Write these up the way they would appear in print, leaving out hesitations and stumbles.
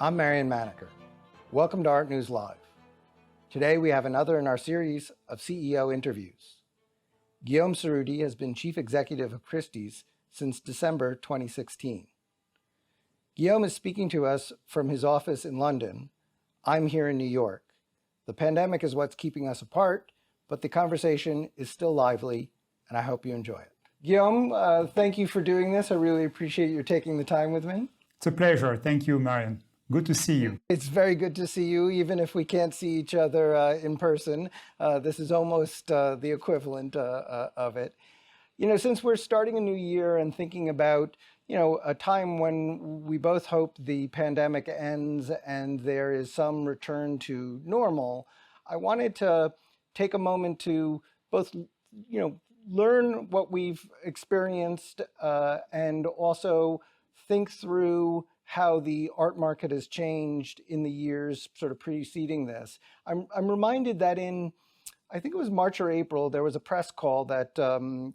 I'm Marion Maneker. Welcome to ARTnews Live. Today we have another in our series of CEO interviews. Guillaume Cerutti has been chief executive of Christie's since December 2016. Guillaume is speaking to us from his office in London. I'm here in New York. The pandemic is what's keeping us apart, but the conversation is still lively, and I hope you enjoy it. Guillaume, thank you for doing this. I really appreciate you taking the time with me. It's a pleasure. Thank you, Marion. Good to see you. It's very good to see you, even if we can't see each other in person. This is almost the equivalent of it. You know, since we're starting a new year and thinking about, a time when we both hope the pandemic ends and there is some return to normal, I wanted to take a moment to both, learn what we've experienced and also think through how the art market has changed in the years sort of preceding this. I'm reminded that I think it was March or April, there was a press call that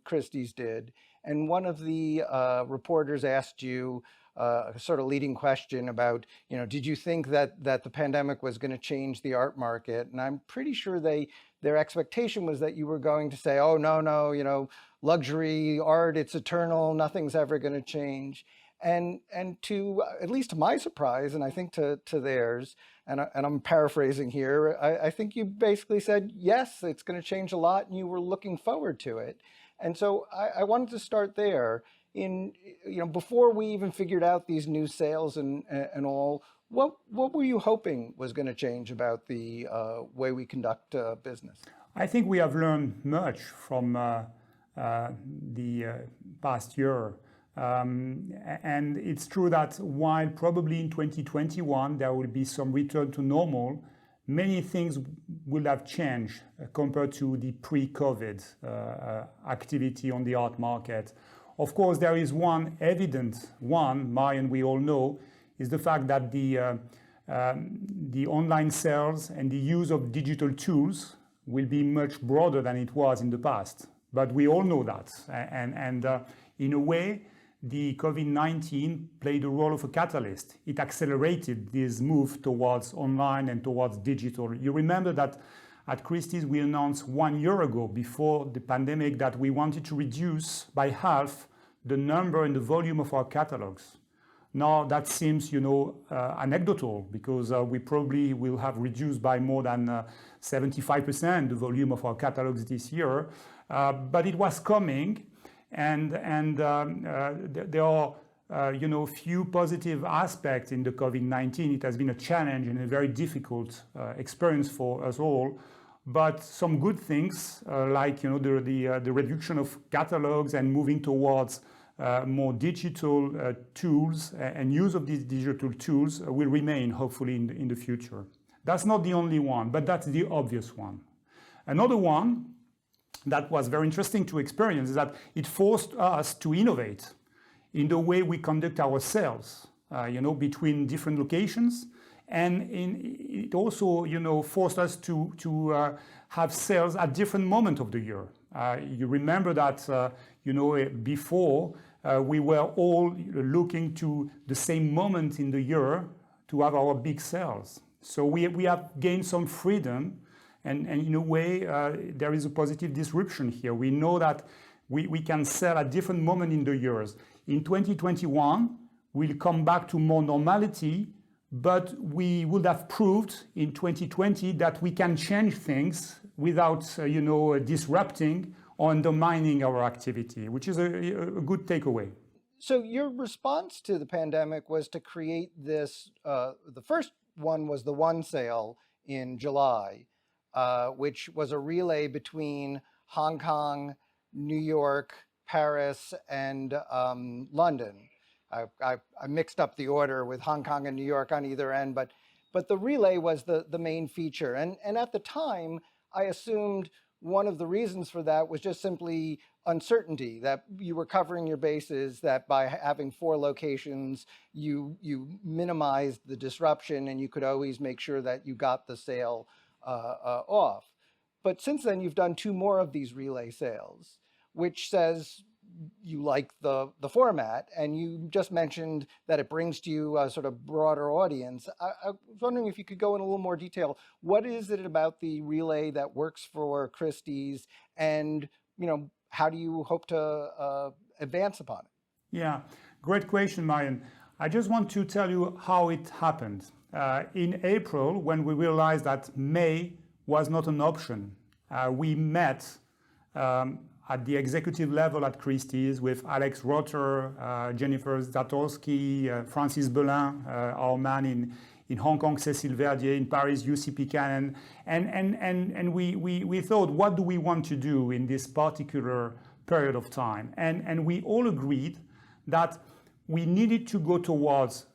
Christie's did, and one of the reporters asked you a sort of leading question about, did you think that the pandemic was going to change the art market? And I'm pretty sure their expectation was that you were going to say, oh, no, luxury art, it's eternal, nothing's ever going to change. And to, at least to my surprise, and I think to theirs, and I'm paraphrasing here, I think you basically said, yes, it's going to change a lot, and you were looking forward to it. And so I wanted to start there. Before we even figured out these new sales and all, what were you hoping was going to change about the way we conduct business? I think we have learned much from the past year. And it's true that while probably in 2021 there will be some return to normal, many things will have changed compared to the pre-COVID activity on the art market. Of course, there is one evident one, Marion, we all know, is the fact that the online sales and the use of digital tools will be much broader than it was in the past. But we all know that. And in a way, the COVID-19 played the role of a catalyst. It accelerated this move towards online and towards digital. You remember that at Christie's we announced 1 year ago, before the pandemic, that we wanted to reduce by half the number and the volume of our catalogs. Now that seems, anecdotal, because we probably will have reduced by more than 75% the volume of our catalogs this year. But it was coming. And there are, few positive aspects in the COVID-19. It has been a challenge and a very difficult experience for us all. But some good things, like the reduction of catalogs and moving towards more digital tools and use of these digital tools will remain, hopefully, in the future. That's not the only one, but that's the obvious one. Another one that was very interesting to experience is that it forced us to innovate in the way we conduct our sales, between different locations. And it also, forced us to have sales at different moments of the year. You remember that, before we were all looking to the same moment in the year to have our big sales. So we have gained some freedom. And in a way, there is a positive disruption here. We know that we can sell at different moments in the years. In 2021, we'll come back to more normality, but we would have proved in 2020 that we can change things without, disrupting or undermining our activity, which is a good takeaway. So your response to the pandemic was to create this, the first one was the one sale in July. Which was a relay between Hong Kong, New York, Paris, and London. I mixed up the order with Hong Kong and New York on either end, but the relay was the main feature. And at the time, I assumed one of the reasons for that was just simply uncertainty, that you were covering your bases, that by having 4 locations, you minimized the disruption and you could always make sure that you got the sale off. But since then, you've done 2 more of these relay sales, which says you like the format, and you just mentioned that it brings to you a sort of broader audience. I was wondering if you could go in a little more detail. What is it about the relay that works for Christie's, and how do you hope to advance upon it? Yeah, great question, Marian. I just want to tell you how it happened. In April, when we realized that May was not an option, we met at the executive level at Christie's with Alex Rotter, Jennifer Zatorsky, Francis Belin, our man in Hong Kong, Cécile Verdier, in Paris, UC Buchanan, and we thought, what do we want to do in this particular period of time? And we all agreed that we needed to go towards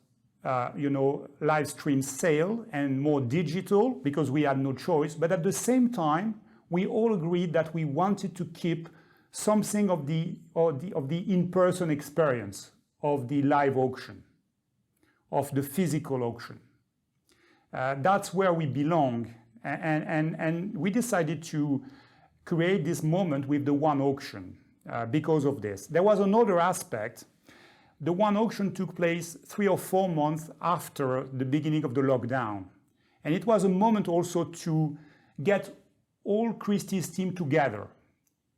live stream sale and more digital, because we had no choice. But at the same time, we all agreed that we wanted to keep something of the in-person experience of the live auction, of the physical auction. That's where we belong, and we decided to create this moment with the one auction because of this. There was another aspect. The one auction took place 3 or 4 months after the beginning of the lockdown. And it was a moment also to get all Christie's team together.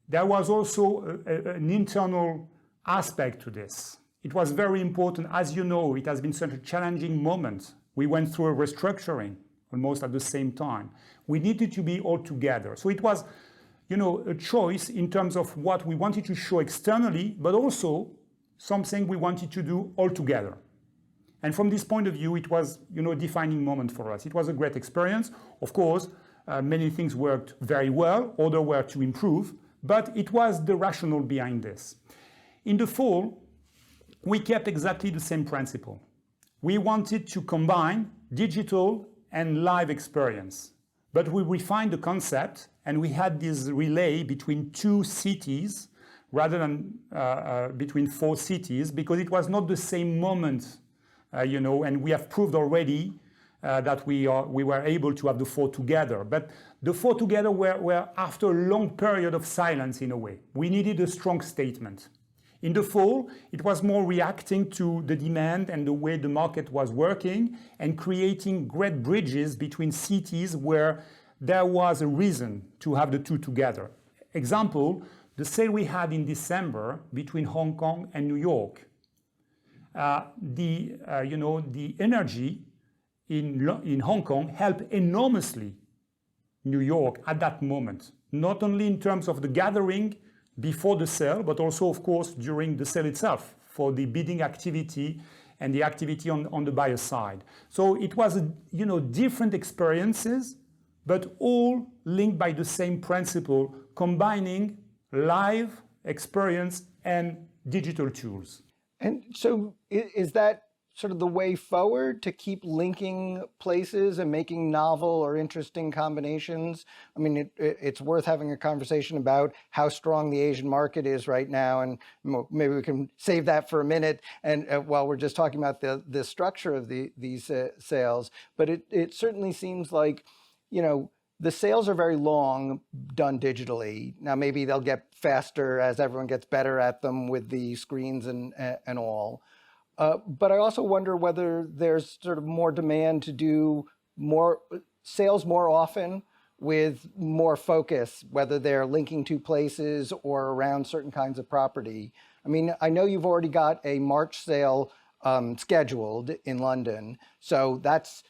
There was also an internal aspect to this. It was very important. As you know, it has been such a challenging moment. We went through a restructuring almost at the same time. We needed to be all together. So it was, a choice in terms of what we wanted to show externally, but also something we wanted to do all together. And from this point of view, it was, a defining moment for us. It was a great experience. Of course, many things worked very well, others were to improve, but it was the rationale behind this. In the fall, we kept exactly the same principle. We wanted to combine digital and live experience, but we refined the concept, and we had this relay between 2 cities rather than between 4 cities, because it was not the same moment, and we have proved already that we were able to have the 4 together. But the 4 together were after a long period of silence in a way. We needed a strong statement. In the fall, it was more reacting to the demand and the way the market was working, and creating great bridges between cities where there was a reason to have the 2 together. Example, the sale we had in December between Hong Kong and New York. The energy in Hong Kong helped enormously New York at that moment, not only in terms of the gathering before the sale, but also, of course, during the sale itself, for the bidding activity and the activity on the buyer side. So it was, different experiences, but all linked by the same principle, combining live experience and digital tools. And so is that sort of the way forward, to keep linking places and making novel or interesting combinations? I mean, it's worth having a conversation about how strong the Asian market is right now, and maybe we can save that for a minute, and while we're just talking about the structure of these sales. But it certainly seems like, the sales are very long, done digitally. Now, maybe they'll get faster as everyone gets better at them with the screens and all. But I also wonder whether there's sort of more demand to do more sales more often with more focus, whether they're linking to places or around certain kinds of property. I mean, I know you've already got a March sale scheduled in London, so that's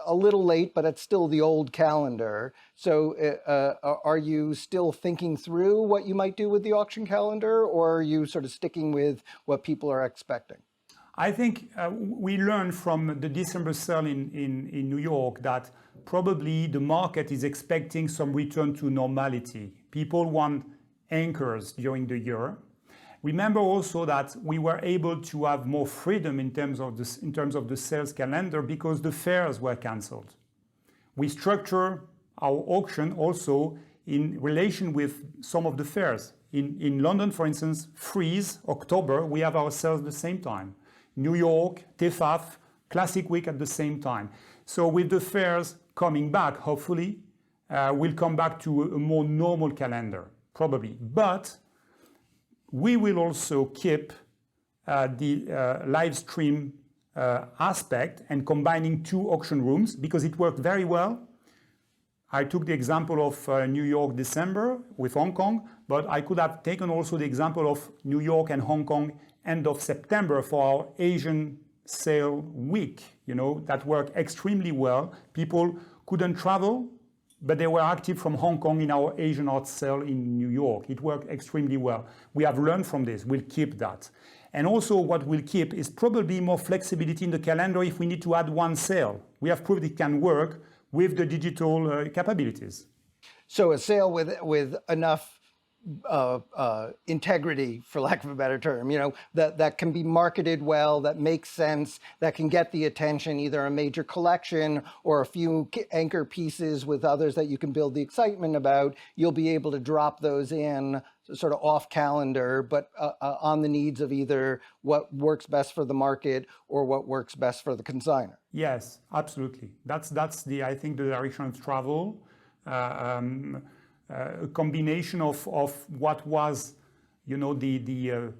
a little late, but it's still the old calendar. So are you still thinking through what you might do with the auction calendar, or are you sort of sticking with what people are expecting? I think we learned from the December sale in New York that probably the market is expecting some return to normality. People want anchors during the year. Remember also that we were able to have more freedom in terms of the sales calendar because the fairs were cancelled. We structure our auction also in relation with some of the fairs. In London, for instance, Freeze, October, we have our sales at the same time. New York, TEFAF, Classic Week at the same time. So with the fairs coming back, hopefully, we'll come back to a more normal calendar, probably. But we will also keep the live stream aspect and combining two auction rooms because it worked very well. I took the example of New York December with Hong Kong, but I could have taken also the example of New York and Hong Kong end of September for our Asian sale week. You know, that worked extremely well. People couldn't travel, but they were active from Hong Kong in our Asian art sale in New York. It worked extremely well. We have learned from this. We'll keep that. And also what we'll keep is probably more flexibility in the calendar if we need to add one sale. We have proved it can work with the digital capabilities. So a sale with enough integrity, for lack of a better term, you know, that can be marketed well, that makes sense, that can get the attention, either a major collection or a few anchor pieces with others that you can build the excitement about. You'll be able to drop those in sort of off calendar, but on the needs of either what works best for the market or what works best for the consignor. Yes, absolutely. That's the, I think, the direction of travel. A combination of what was, you know, the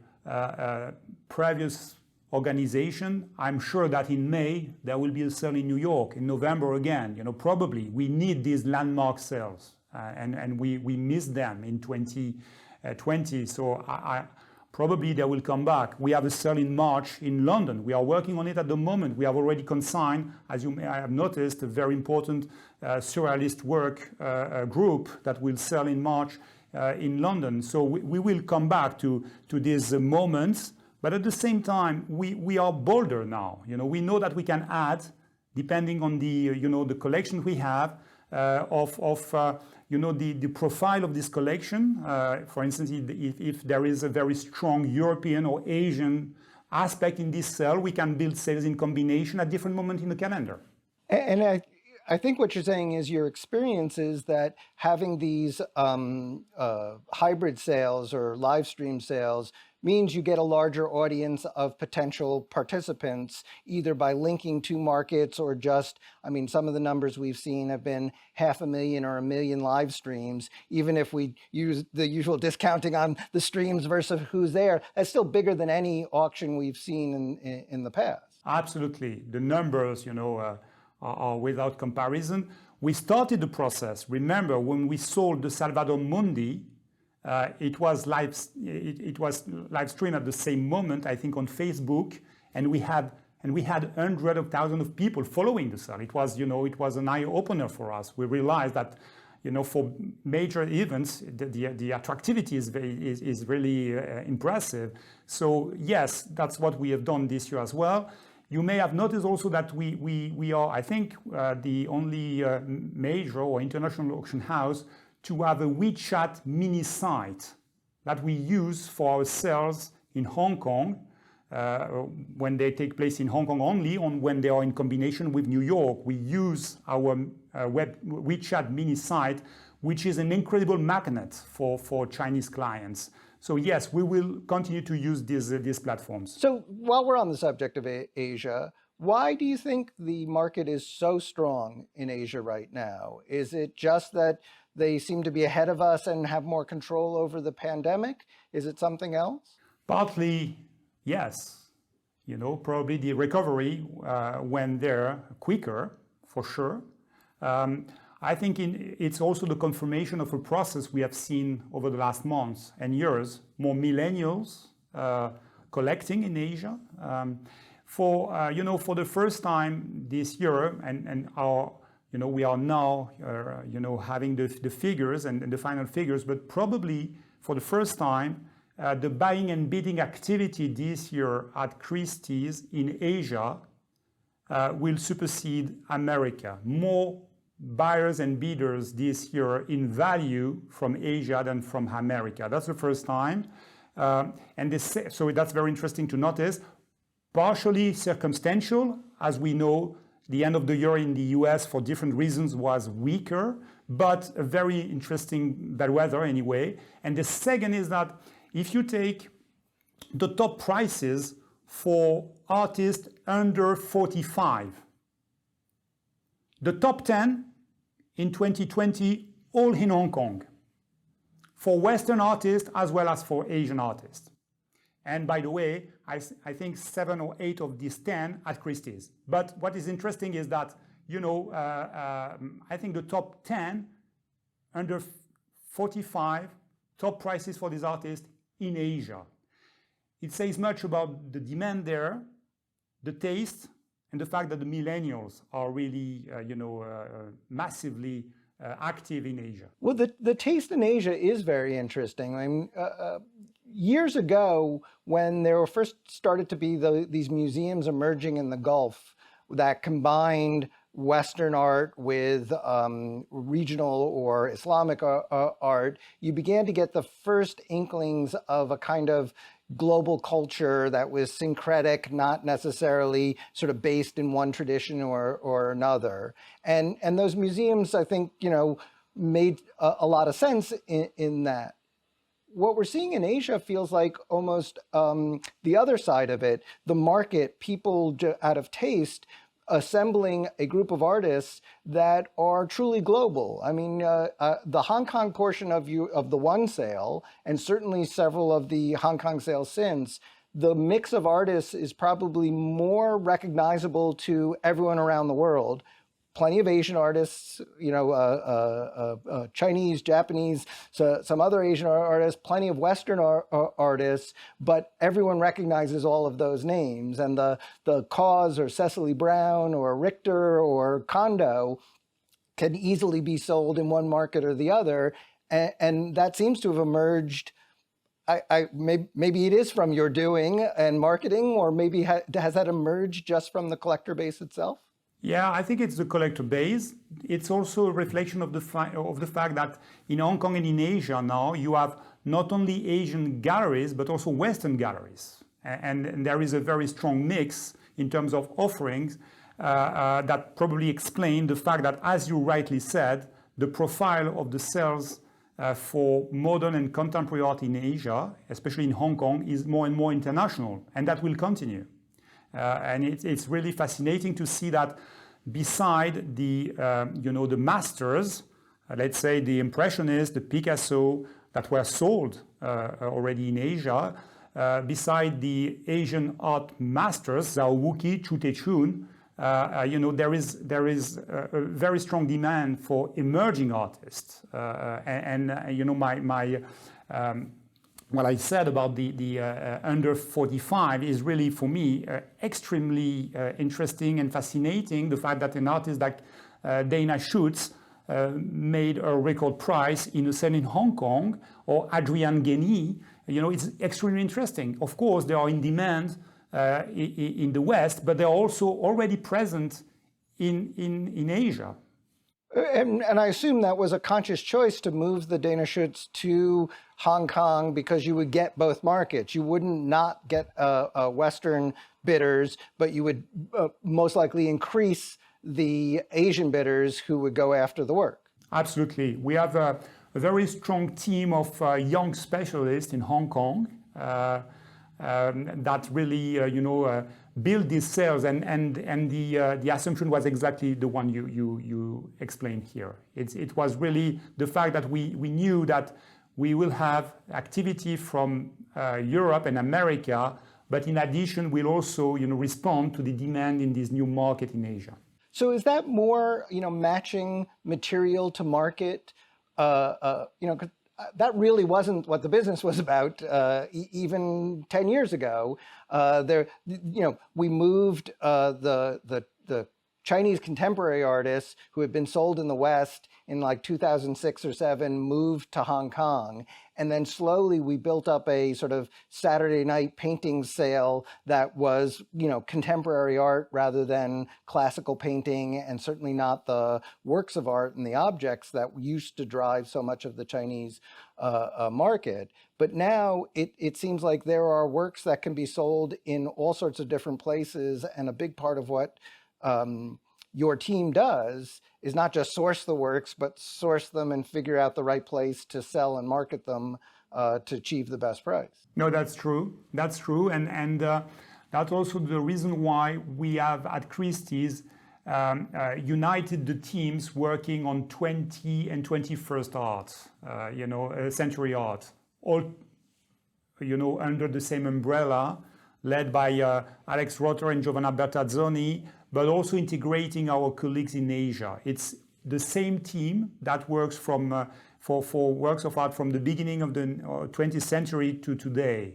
previous organization. I'm sure that in May there will be a sale in New York, in November again. You know, probably we need these landmark sales, and we missed them in 2020. So I probably they will come back. We have a sale in March in London. We are working on it at the moment. We have already consigned, as you may have noticed, a very important surrealist work group that will sell in March in London. So we will come back to these moments, but at the same time, we are bolder now. You know, we know that we can add, depending on the you know the collection we have, you know, the profile of this collection. For instance, if there is a very strong European or Asian aspect in this sale, we can build sales in combination at different moments in the calendar. And I think what you're saying is your experience is that having these hybrid sales or live stream sales means you get a larger audience of potential participants, either by linking to markets or just, I mean, some of the numbers we've seen have been 500,000 or 1 million live streams. Even if we use the usual discounting on the streams versus who's there, that's still bigger than any auction we've seen in the past. Absolutely. The numbers, you know, are without comparison. We started the process. Remember, when we sold the Salvador Mundi, it was live stream at the same moment, I think, on Facebook, and we had hundreds of thousands of people following the sale. It was, you know, it was an eye opener for us. We realized that, you know, for major events, the attractivity is really impressive. So yes, that's what we have done this year as well. You may have noticed also that we are, I think, the only major or international auction house to have a WeChat mini site that we use for our sales in Hong Kong when they take place in Hong Kong only, on when they are in combination with New York. We use our WeChat mini site, which is an incredible magnet for Chinese clients. So yes, we will continue to use these platforms. So while we're on the subject of Asia, why do you think the market is so strong in Asia right now? Is it just that they seem to be ahead of us and have more control over the pandemic? Is it something else? Partly, yes. You know, probably the recovery went there quicker, for sure. I think it's also the confirmation of a process we have seen over the last months and years. More millennials collecting in Asia. You know, for the first time this year, and our, you know, we are now, you know, having the figures and the final figures, but probably for the first time, the buying and bidding activity this year at Christie's in Asia will supersede America. More buyers and bidders this year in value from Asia than from America. That's the first time. So that's very interesting to notice. Partially circumstantial, as we know, the end of the year in the US for different reasons was weaker, but a very interesting bellwether anyway. And the second is that if you take the top prices for artists under 45, the top 10 in 2020, all in Hong Kong. for Western artists as well as for Asian artists. And by the way, I think 7 or 8 of these 10 at Christie's. But what is interesting is that, I think the top 10 under 45 top prices for these artists in Asia. It says much about the demand there, the taste, and the fact that the millennials are really, massively active in Asia. Well, the taste in Asia is very interesting. I mean, years ago, when there were first started to be these museums emerging in the Gulf that combined Western art with regional or Islamic art, you began to get the first inklings of a kind of global culture that was syncretic, not necessarily sort of based in one tradition or another. And those museums, I think, made a lot of sense in that. What we're seeing in Asia feels like almost the other side of it, the market, people out of taste, assembling a group of artists that are truly global. I mean, the Hong Kong portion of the one sale, and certainly several of the Hong Kong sales since, the mix of artists is probably more recognizable to everyone around the world. Plenty of Asian artists, Chinese, Japanese, so some other Asian artists, plenty of Western artists, but everyone recognizes all of those names. And the Cause or Cecily Brown or Richter or Kondo can easily be sold in one market or the other. And that seems to have emerged. Maybe it is from your doing and marketing, or maybe has that emerged just from the collector base itself? Yeah, I think it's the collector base. It's also a reflection of the fact that in Hong Kong and in Asia now, you have not only Asian galleries, but also Western galleries. And there is a very strong mix in terms of offerings that probably explain the fact that, as you rightly said, the profile of the sales for modern and contemporary art in Asia, especially in Hong Kong, is more and more international, and that will continue. And it's really fascinating to see that beside the masters, let's say the Impressionists, the Picasso that were sold already in Asia, beside the Asian art masters, Zhao Wuqi, Chu Techun, there is a very strong demand for emerging artists, what I said about the under 45 is really, for me, extremely interesting and fascinating. The fact that an artist like Dana Schutz made a record price in a sale in Hong Kong, or Adrian Guény, it's extremely interesting. Of course, they are in demand in the West, but they're also already present in Asia. And I assume that was a conscious choice to move the Dana Schutz to Hong Kong, because you would get both markets. You wouldn't not get Western bidders, but you would most likely increase the Asian bidders who would go after the work. Absolutely. We have a very strong team of young specialists in Hong Kong that really, build these sales, and the assumption was exactly the one you explained here. It was really the fact that we knew that we will have activity from Europe and America, but in addition, we'll also respond to the demand in this new market in Asia. So is that more matching material to market? That really wasn't what the business was about even 10 years ago. We moved the Chinese contemporary artists who had been sold in the West in like 2006 or 7, moved to Hong Kong. And then slowly we built up a sort of Saturday night painting sale that was, contemporary art rather than classical painting, and certainly not the works of art and the objects that used to drive so much of the Chinese market. But now it seems like there are works that can be sold in all sorts of different places, and a big part of what your team does is not just source the works, but source them and figure out the right place to sell and market them to achieve the best price. No, that's true. That's true. And that's also the reason why we have at Christie's united the teams working on 20 and 21st art, century art, all under the same umbrella, led by Alex Rotter and Giovanna Bertazzoni, but also integrating our colleagues in Asia. It's the same team that works for works of art from the beginning of the 20th century to today.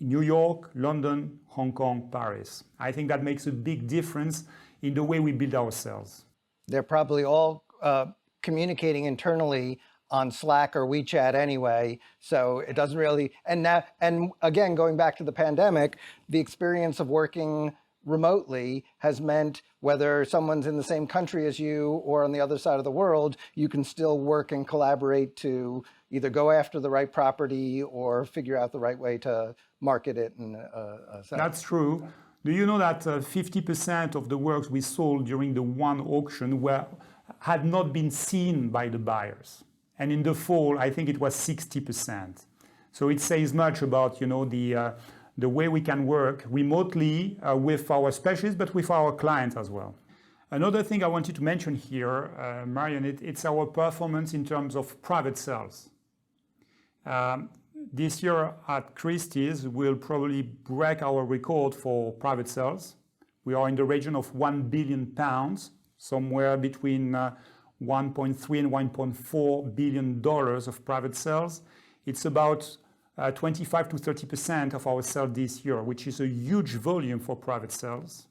New York, London, Hong Kong, Paris. I think that makes a big difference in the way we build ourselves. They're probably all communicating internally on Slack or WeChat anyway, so it doesn't really, and again, going back to the pandemic, the experience of working remotely has meant whether someone's in the same country as you or on the other side of the world, you can still work and collaborate to either go after the right property or figure out the right way to market it. And that's true. Do you know that 50% of the works we sold during the one auction had not been seen by the buyers? And in the fall, I think it was 60%. So it says much about the way we can work remotely with our specialists, but with our clients as well. Another thing I wanted to mention here, Marion, it's our performance in terms of private sales. This year at Christie's, we'll probably break our record for private sales. We are in the region of £1 billion, somewhere between 1.3 and 1.4 billion dollars of private sales. It's about 25 to 30% of our sales this year, which is a huge volume for private sales.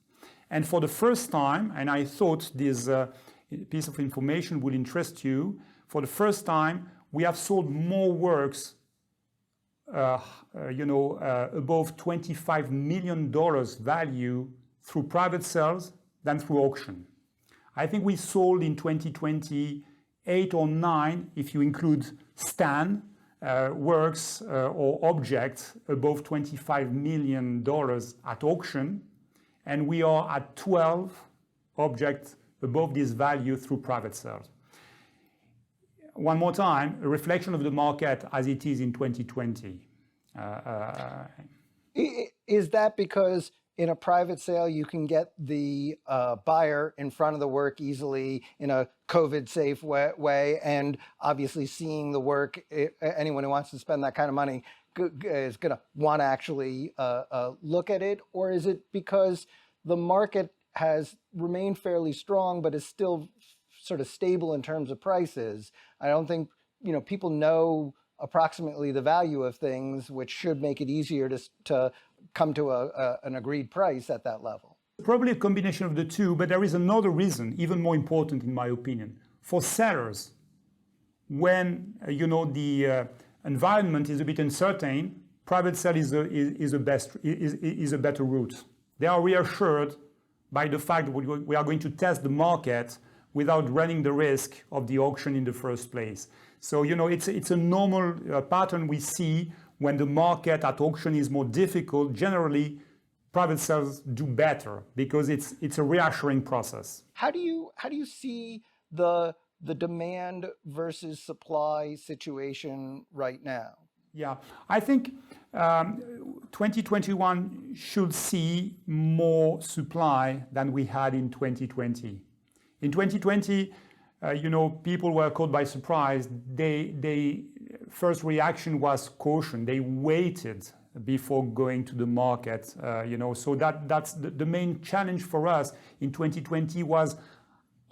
And for the first time, and I thought this piece of information would interest you, for the first time, we have sold more works above $25 million value through private sales than through auction. I think we sold in 2020 8 or 9, if you include Stan, works or objects above $25 million at auction, and we are at 12 objects above this value through private sales. One more time, a reflection of the market as it is in 2020. Is that because in a private sale you can get the buyer in front of the work easily in a COVID-safe way, and obviously seeing the work, anyone who wants to spend that kind of money is going to want to actually look at it? Or is it because the market has remained fairly strong but is still sort of stable in terms of prices? I don't think people know approximately the value of things, which should make it easier to come to an agreed price at that level. Probably a combination of the two, but there is another reason, even more important in my opinion. For sellers, when the environment is a bit uncertain, private sale is a better route. They are reassured by the fact that we are going to test the market without running the risk of the auction in the first place. So it's a normal pattern we see when the market at auction is more difficult. Generally, private sales do better because it's a reassuring process. How do you see the demand versus supply situation right now? Yeah, I think 2021 should see more supply than we had in 2020. In 2020, people were caught by surprise. They first reaction was caution. They waited before going to the market. So that's the main challenge for us in 2020 was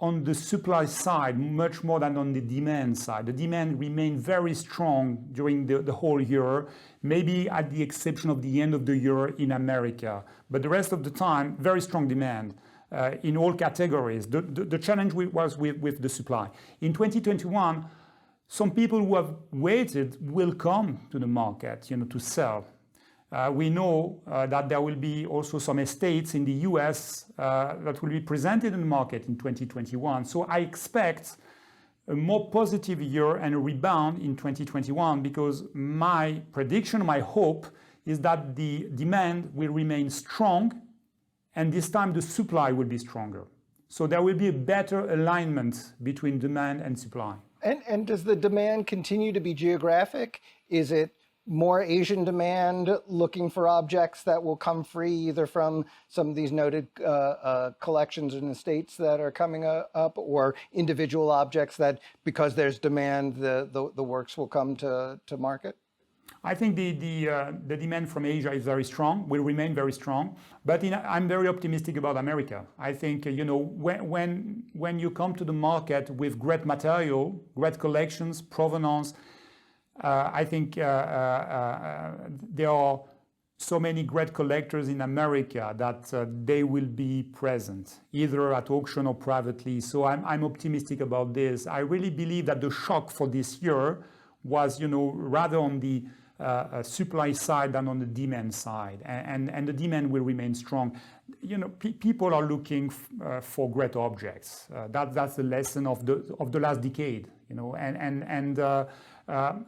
on the supply side much more than on the demand side. The demand remained very strong during the whole year, maybe at the exception of the end of the year in America. But the rest of the time, very strong demand. In all categories. The challenge was with the supply. In 2021, some people who have waited will come to the market, to sell. We know that there will be also some estates in the US that will be presented in the market in 2021. So I expect a more positive year and a rebound in 2021 because my prediction, my hope is that the demand will remain strong. And this time the supply will be stronger. So there will be a better alignment between demand and supply. And does the demand continue to be geographic? Is it, more Asian demand looking for objects that will come free either from some of these noted collections in the States that are coming up, or individual objects that, because there's demand, the works will come to market? I think the demand from Asia is very strong, will remain very strong, but I'm very optimistic about America. I think, when you come to the market with great material, great collections, provenance, I think there are so many great collectors in America that they will be present, either at auction or privately. So I'm optimistic about this. I really believe that the shock for this year was, rather on the supply side than on the demand side, and the demand will remain strong. People are looking for great objects. That's the lesson of the last decade.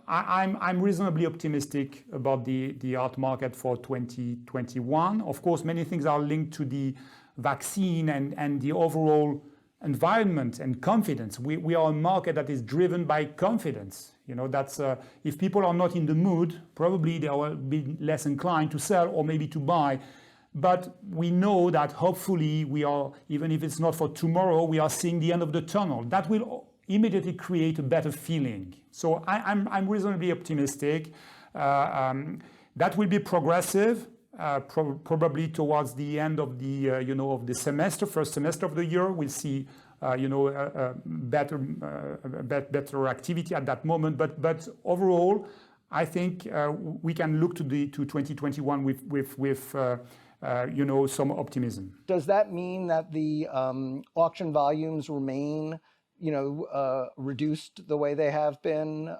I'm reasonably optimistic about the art market for 2021. Of course, many things are linked to the vaccine and the overall environment and confidence. We are a market that is driven by confidence. That's if people are not in the mood, probably they will be less inclined to sell or maybe to buy. But we know that hopefully we are, even if it's not for tomorrow, we are seeing the end of the tunnel. That will immediately create a better feeling. So I'm reasonably optimistic. That will be progressive. Probably towards the end of the of the semester, first semester of the year, we'll see better activity at that moment. But overall, I think we can look to 2021 with some optimism. Does that mean that the auction volumes remain reduced the way they have been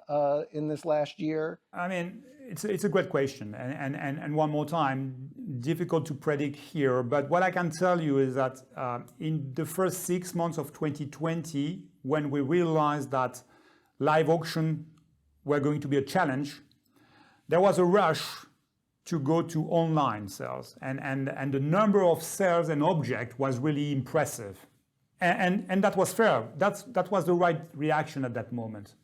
in this last year? I mean, it's a great question, and one more time, difficult to predict here. But what I can tell you is that in the first 6 months of 2020, when we realized that live auction were going to be a challenge, there was a rush to go to online sales, and the number of sales and objects was really impressive. And that was fair. That was the right reaction at that moment.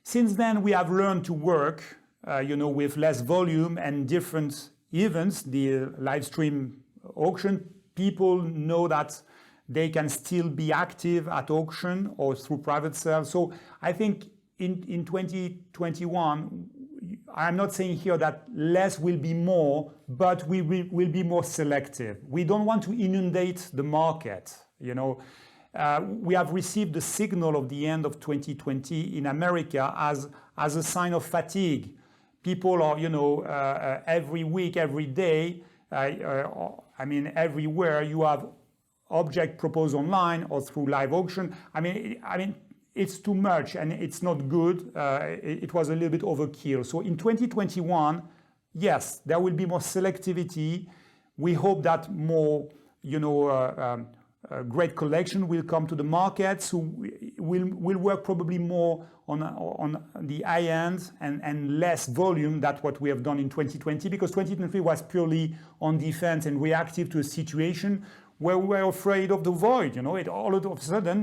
Since then, we have learned to work, with less volume and different events. The live stream auction, people know that they can still be active at auction or through private sales. So I think in 2021, I'm not saying here that less will be more, but we will be more selective. We don't want to inundate the market. We have received the signal of the end of 2020 in America as a sign of fatigue. People are, every week, every day, everywhere you have object proposed online or through live auction. I mean, it's too much and it's not good. It was a little bit overkill. So in 2021, yes, there will be more selectivity. We hope that more, great collection will come to the market. So we'll work probably more on the high end and less volume than what we have done in 2020, because 2020 was purely on defense and reactive to a situation where we were afraid of the void. All of a sudden,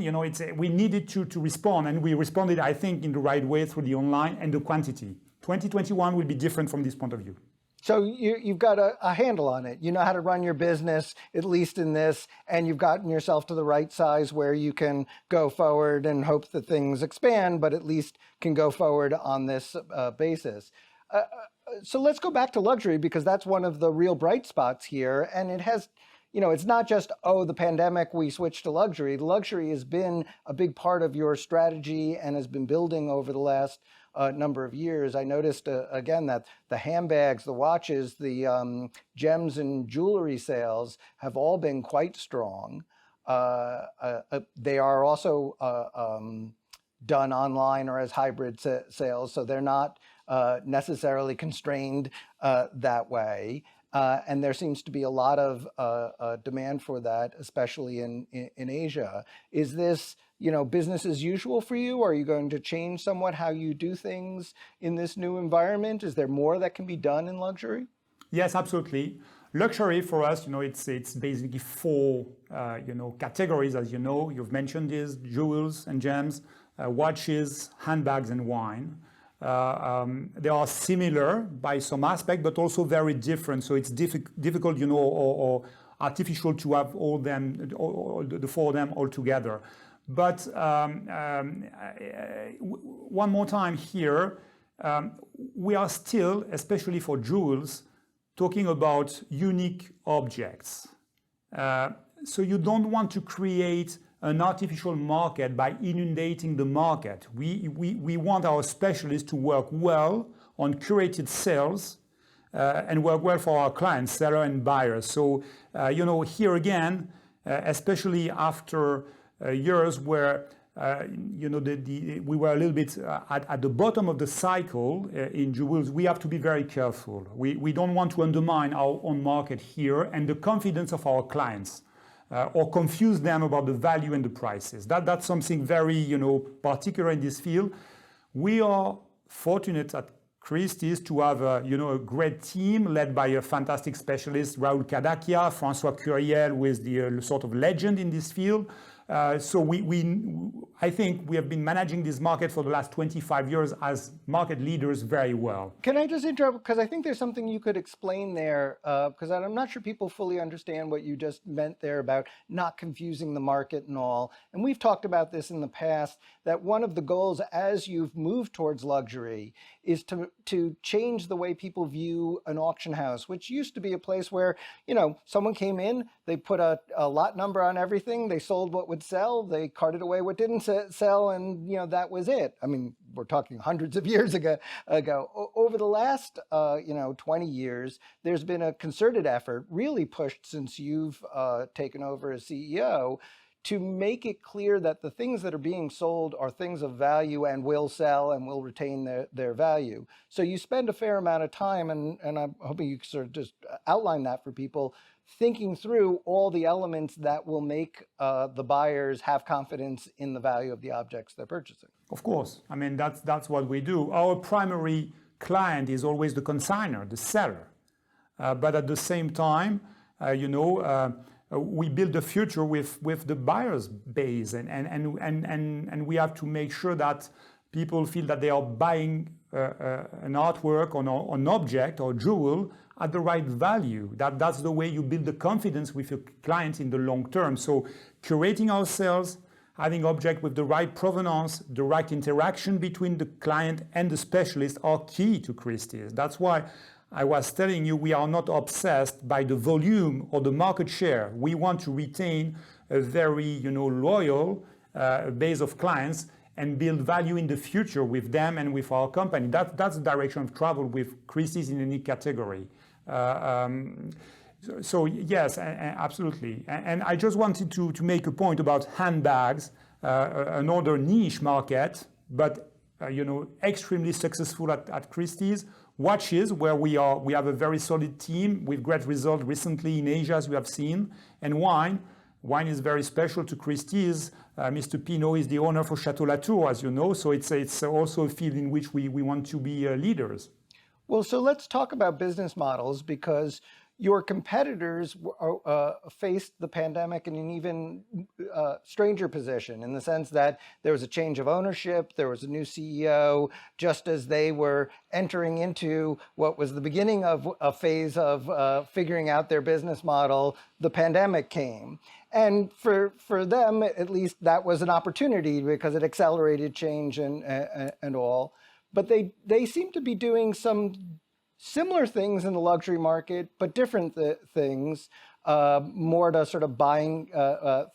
we needed to respond, and we responded, I think, in the right way through the online and the quantity. 2021 will be different from this point of view. So you've got a handle on it. You know how to run your business, at least in this, and you've gotten yourself to the right size where you can go forward and hope that things expand, but at least can go forward on this basis. So let's go back to luxury, because that's one of the real bright spots here. And it has, it's not just, the pandemic, we switched to luxury. Luxury has been a big part of your strategy and has been building over the last number of years. I noticed again that the handbags, the watches, the gems and jewelry sales have all been quite strong. They are also done online or as hybrid sales, so they're not necessarily constrained that way. And there seems to be a lot of demand for that, especially in Asia. Is this business as usual for you? Are you going to change somewhat how you do things in this new environment? Is there more that can be done in luxury? Yes, absolutely. Luxury for us, it's basically four, categories, as you know. You've mentioned these: jewels and gems, watches, handbags, and wine. They are similar by some aspect, but also very different. So it's difficult, or artificial to have all them, or the four of them all together. But one more time here, we are still, especially for jewels, talking about unique objects. So you don't want to create an artificial market by inundating the market. We want our specialists to work well on curated sales and work well for our clients, seller and buyers. So, here again, especially after years where we were a little bit at the bottom of the cycle in jewels, we have to be very careful. We don't want to undermine our own market here and the confidence of our clients. Or confuse them about the value and the prices. That's something very, particular in this field. We are fortunate at Christie's to have a great team led by a fantastic specialist, Raoul Kadakia, François Curiel, who is the sort of legend in this field. So I think we have been managing this market for the last 25 years as market leaders very well. Can I just interrupt? Because I think there's something you could explain there, because I'm not sure people fully understand what you just meant there about not confusing the market and all. And we've talked about this in the past, that one of the goals as you've moved towards luxury is to change the way people view an auction house, which used to be a place where, someone came in, they put a lot number on everything, they sold what would sell, they carted away what didn't sell, and that was it. I mean, we're talking hundreds of years ago. Over the last 20 years, there's been a concerted effort, really pushed since you've taken over as CEO, to make it clear that the things that are being sold are things of value and will sell and will retain their value. So you spend a fair amount of time, and I'm hoping you can sort of just outline that for people, thinking through all the elements that will make the buyers have confidence in the value of the objects they're purchasing. Of course. I mean, that's what we do. Our primary client is always the consignor, the seller. But at the same time, we build the future with the buyer's base, and we have to make sure that people feel that they are buying an artwork or an object or jewel at the right value. That's the way you build the confidence with your client in the long term. So curating ourselves, having object with the right provenance, the right interaction between the client and the specialist are key to Christie's. That's why I was telling you we are not obsessed by the volume or the market share. We want to retain a very loyal base of clients and build value in the future with them and with our company. That's the direction of travel with Christie's in any category. So yes, absolutely. And I just wanted to make a point about handbags, another niche market, but extremely successful at Christie's. Watches, where we have a very solid team with great results recently in Asia, as we have seen, and wine. Wine is very special to Christie's. Mr. Pinault is the owner for Chateau Latour, as you know, so it's also a field in which we want to be leaders. Well, so let's talk about business models, because your competitors faced the pandemic in an even stranger position, in the sense that there was a change of ownership, there was a new CEO, just as they were entering into what was the beginning of a phase of figuring out their business model. The pandemic came. And for them, at least, that was an opportunity because it accelerated change and all. But they seem to be doing some similar things in the luxury market, but different things, more to sort of buying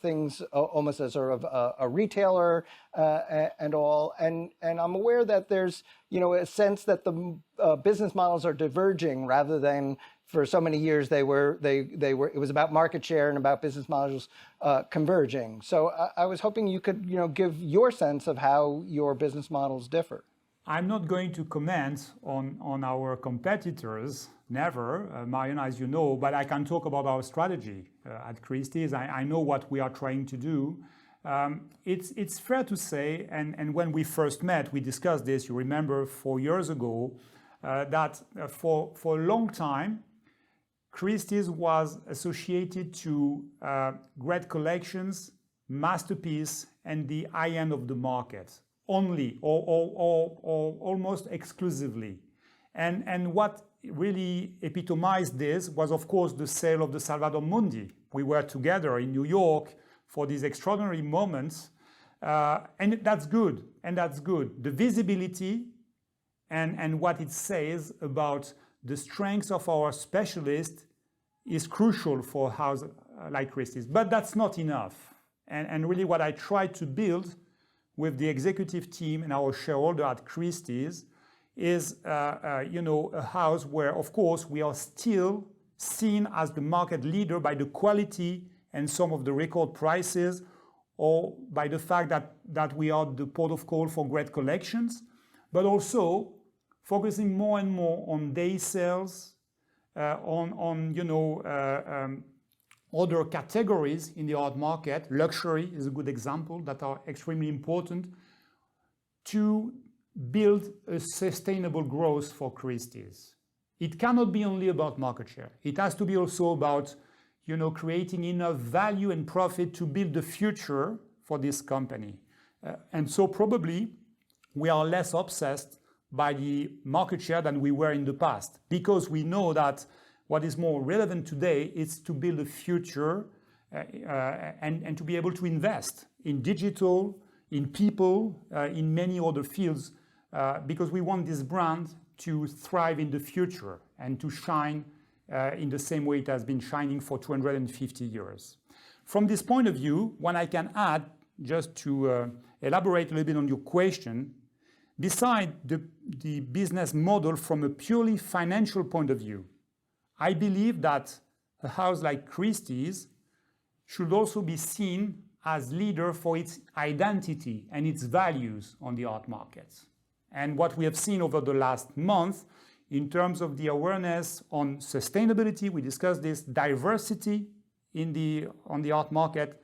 things almost as sort of a retailer and all. And I'm aware that there's a sense that the business models are diverging, rather than for so many years they were it was about market share and about business models converging. So I was hoping you could give your sense of how your business models differ. I'm not going to comment on our competitors, never, Marion, as you know, but I can talk about our strategy at Christie's. I know what we are trying to do. It's fair to say, and when we first met, we discussed this, you remember, 4 years ago, that for a long time, Christie's was associated to great collections, masterpiece, and the high end of the market. only or almost exclusively. And what really epitomized this was, of course, the sale of the Salvador Mundi. We were together in New York for these extraordinary moments, and that's good, The visibility and what it says about the strengths of our specialists is crucial for a house like Christie's. But that's not enough. And really what I try to build with the executive team and our shareholder at Christie's is a house where, of course, we are still seen as the market leader by the quality and some of the record prices, or by the fact that we are the port of call for great collections, but also focusing more and more on day sales, other categories in the art market. Luxury is a good example, that are extremely important to build a sustainable growth for Christie's. It cannot be only about market share. It has to be also about, creating enough value and profit to build the future for this company. And so probably we are less obsessed by the market share than we were in the past, because we know that what is more relevant today is to build a future and to be able to invest in digital, in people, in many other fields, because we want this brand to thrive in the future and to shine in the same way it has been shining for 250 years. From this point of view, what I can add, just to elaborate a little bit on your question, beside the business model from a purely financial point of view, I believe that a house like Christie's should also be seen as leader for its identity and its values on the art markets. And what we have seen over the last month in terms of the awareness on sustainability, we discussed this, diversity on the art market,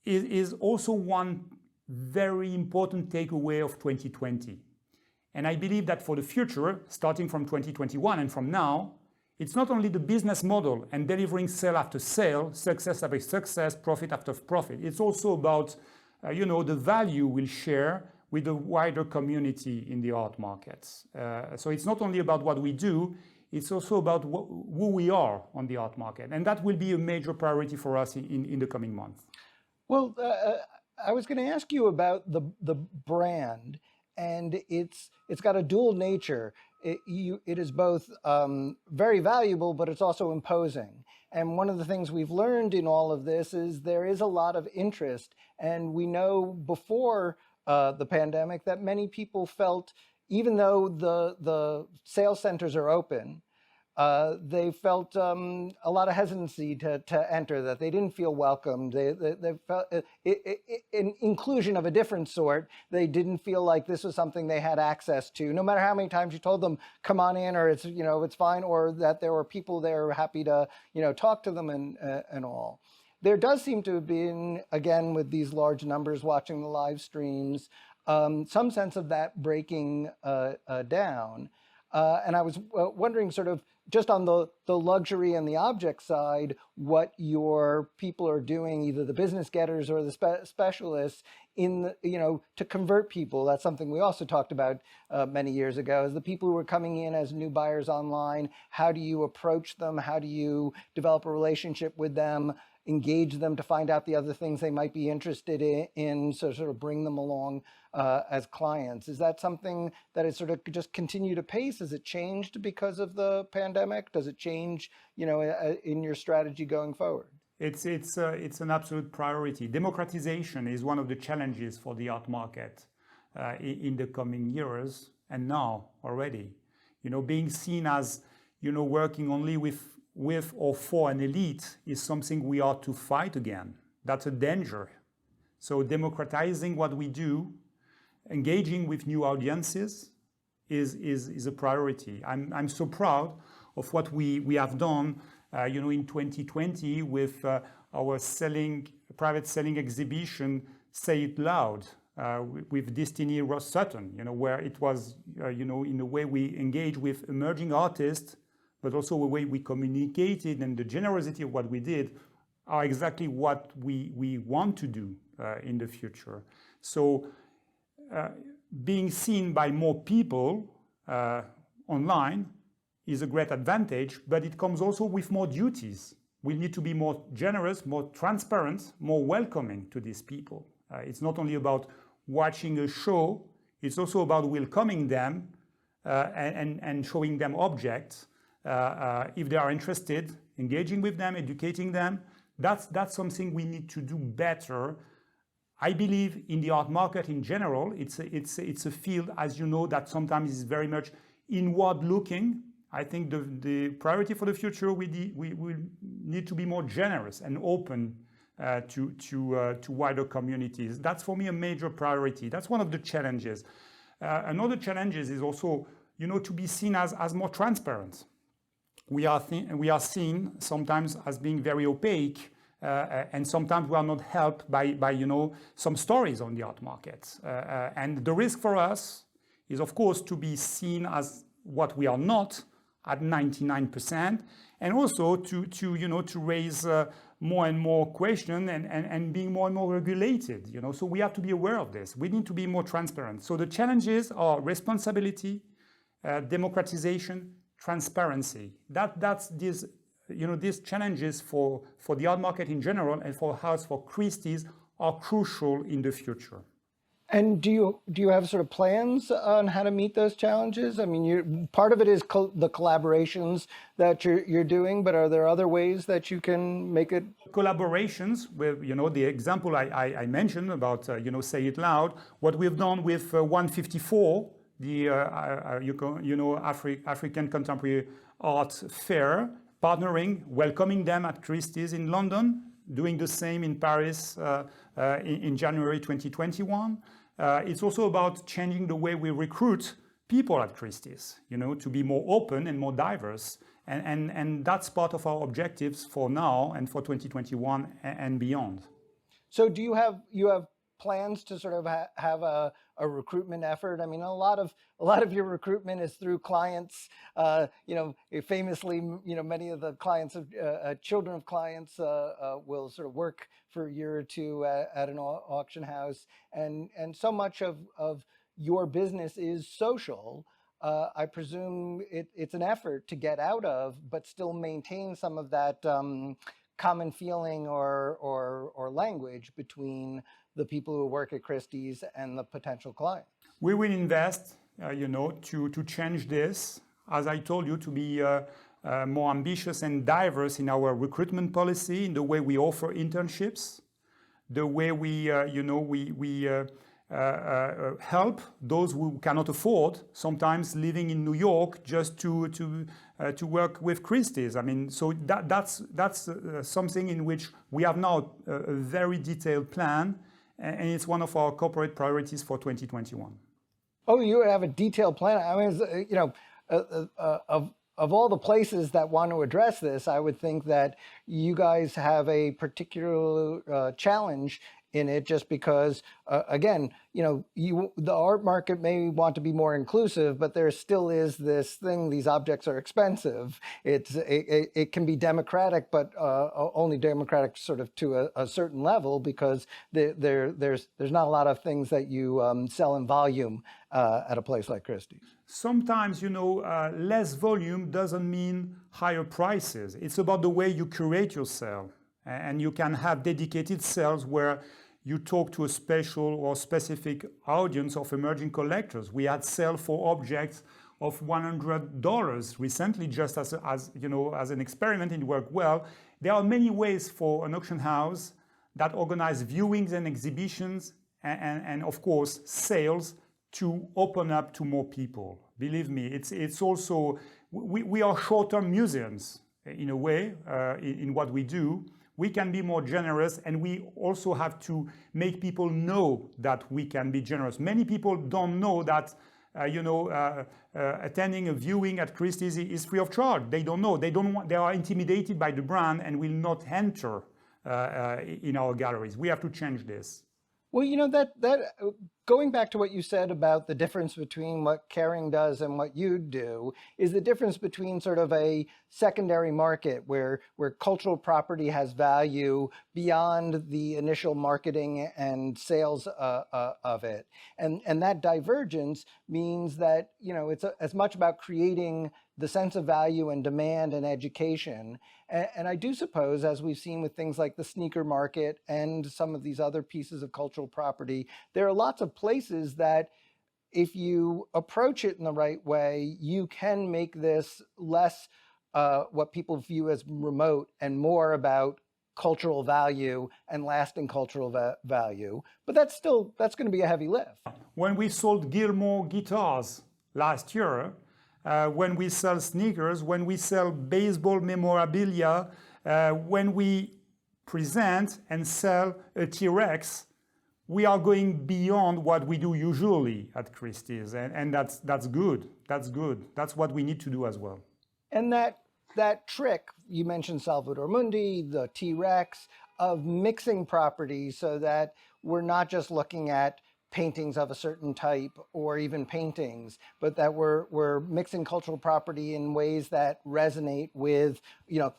is also one very important takeaway of 2020. And I believe that for the future, starting from 2021 and from now, it's not only the business model and delivering sale after sale, success after success, profit after profit. It's also about, the value we'll share with the wider community in the art markets. So it's not only about what we do, it's also about who we are on the art market. And that will be a major priority for us in the coming months. Well, I was going to ask you about the brand, and it's got a dual nature. It is both very valuable, but it's also imposing. And one of the things we've learned in all of this is there is a lot of interest. And we know before the pandemic that many people felt, even though the sales centers are open, they felt a lot of hesitancy to enter, that they didn't feel welcomed. They felt an inclusion of a different sort. They didn't feel like this was something they had access to, no matter how many times you told them, come on in, or it's fine, or that there were people there happy to, talk to them and all. There does seem to have been, again, with these large numbers watching the live streams, some sense of that breaking down. And I was wondering, sort of, just on the luxury and the object side, what your people are doing, either the business getters or the specialists, to convert people. That's something we also talked about many years ago, is the people who are coming in as new buyers online. How do you approach them? How do you develop a relationship with them? Engage them to find out the other things they might be interested in, so sort of bring them along as clients. Is that something that is sort of just continue to pace? Has it changed because of the pandemic? Does it change, in your strategy going forward? It's an absolute priority. Democratization is one of the challenges for the art market in the coming years, and now already. Being seen as, working only with or for an elite is something we ought to fight again. That's a danger. So democratizing what we do, engaging with new audiences is a priority. I'm so proud of what we have done, in 2020 with our private selling exhibition, Say It Loud, with Destiny Ross Sutton, where it was, in a way we engage with emerging artists, but also the way we communicated and the generosity of what we did are exactly what we want to do in the future. So being seen by more people online is a great advantage, but it comes also with more duties. We need to be more generous, more transparent, more welcoming to these people. It's not only about watching a show, it's also about welcoming them and showing them objects. If they are interested, engaging with them, educating them. That's something we need to do better. I believe in the art market in general. It's a field, as you know, that sometimes is very much inward looking. I think the priority for the future, we need to be more generous and open to wider communities. That's for me a major priority. That's one of the challenges. Another challenge is also, to be seen as more transparent. We are seen sometimes as being very opaque, and sometimes we are not helped by some stories on the art market. And the risk for us is, of course, to be seen as what we are not at 99%, and also to raise more and more questions and being more and more regulated. So we have to be aware of this. We need to be more transparent. So the challenges are responsibility, democratization, transparency. That's these challenges for the art market in general and for us, for Christie's, are crucial in the future. And do you have sort of plans on how to meet those challenges? I mean, part of it is the collaborations that you're doing, but are there other ways that you can make it? Collaborations with, the example I mentioned about, Say It Loud, what we've done with 154, the African Contemporary Art Fair, partnering, welcoming them at Christie's in London, doing the same in Paris in January 2021. It's also about changing the way we recruit people at Christie's, to be more open and more diverse. And that's part of our objectives for now and for 2021 and beyond. So do you have plans to sort of have a recruitment effort? I mean, a lot of your recruitment is through clients. Famously, many of the clients of children of clients will sort of work for a year or two at an auction house, and so much of your business is social. I presume it's an effort to get out of, but still maintain some of that common feeling or language between the people who work at Christie's and the potential clients. We will invest, to change this. As I told you, to be more ambitious and diverse in our recruitment policy, in the way we offer internships, the way we help those who cannot afford, sometimes living in New York, just to work with Christie's. I mean, so that's something in which we have now a very detailed plan, and it's one of our corporate priorities for 2021. Oh, you have a detailed plan. I mean, of all the places that want to address this, I would think that you guys have a particular challenge in it, just because, again, the art market may want to be more inclusive, but there still is this thing: these objects are expensive. It can be democratic, but only democratic sort of to a certain level, because there's not a lot of things that you sell in volume at a place like Christie's. Sometimes, less volume doesn't mean higher prices. It's about the way you curate your sale. And you can have dedicated sales where you talk to a special or specific audience of emerging collectors. We had sales for objects of $100 recently, just as an experiment. It worked well. There are many ways for an auction house that organize viewings and exhibitions and of course, sales to open up to more people. Believe me, it's also, we are short-term museums in a way, in what we do. We can be more generous, and we also have to make people know that we can be generous. Many people don't know that, attending a viewing at Christie's is free of charge. They don't know. They are intimidated by the brand and will not enter in our galleries. We have to change this. Well, that going back to what you said about the difference between what Kering does and what you do, is the difference between sort of a secondary market where cultural property has value beyond the initial marketing and sales of it. And that divergence means that, it's as much about creating the sense of value and demand and education. And I do suppose, as we've seen with things like the sneaker market and some of these other pieces of cultural property, there are lots of places that if you approach it in the right way, you can make this less what people view as remote and more about cultural value and lasting cultural value. But that's going to be a heavy lift. When we sold Gilmore guitars last year, when we sell sneakers, when we sell baseball memorabilia, when we present and sell a T-Rex, we are going beyond what we do usually at Christie's, and that's good. That's good. That's what we need to do as well. And that trick, you mentioned Salvator Mundi, the T-Rex, of mixing properties so that we're not just looking at paintings of a certain type or even paintings, but that we're mixing cultural property in ways that resonate with,